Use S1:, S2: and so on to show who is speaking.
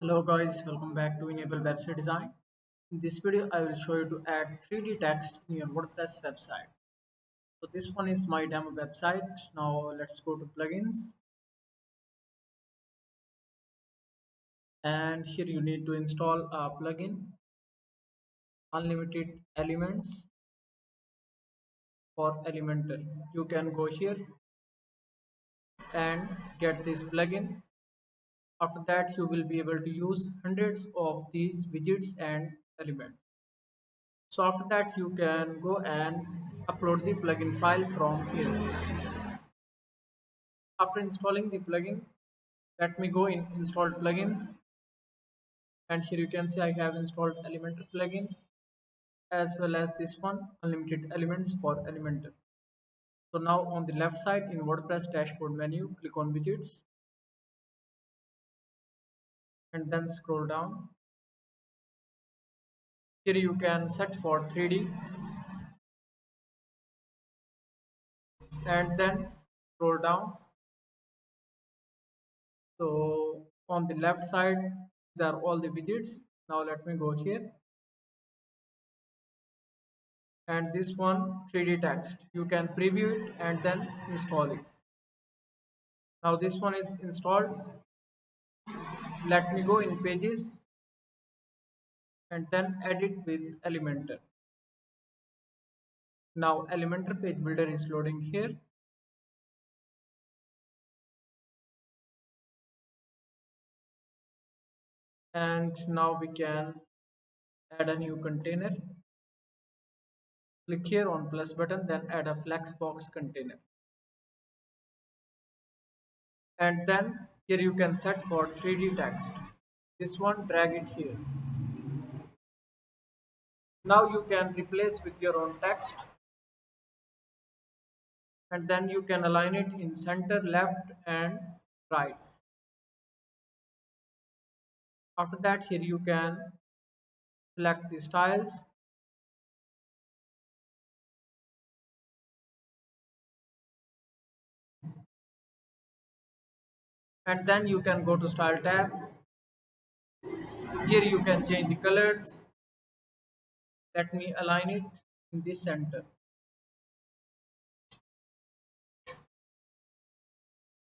S1: Hello guys, welcome back to Enable Website Design. In this video, I will show you to add 3D text in your WordPress website. So this one is my demo website. Now let's go to plugins, and here you need to install a plugin, Unlimited Elements for Elementor. You can go here and get this plugin. After that, you will be able to use hundreds of these widgets and elements. So after that, you can go and upload the plugin file from here. After installing the plugin, let me go in installed plugins, and here you can see I have installed Elementor plugin as well as this one, Unlimited Elements for Elementor. So now on the left side in WordPress dashboard menu, click on widgets and then scroll down. Here you can search for 3D and then scroll down. So on the left side, these are all the widgets. Now let me go here, and this one 3D text. You can preview it and then install it. Now this one is installed. Let me go in pages and then edit with Elementor. Now Elementor page builder is loading here, and now we can add a new container. Click here on plus button, then add a flexbox container, and then here you can set for 3D text. This one, drag it here. Now you can replace with your own text, and then you can align it in center, left and right. After that, here you can select the styles, and then you can go to style tab. Here you can change the colors. Let me align it in this center.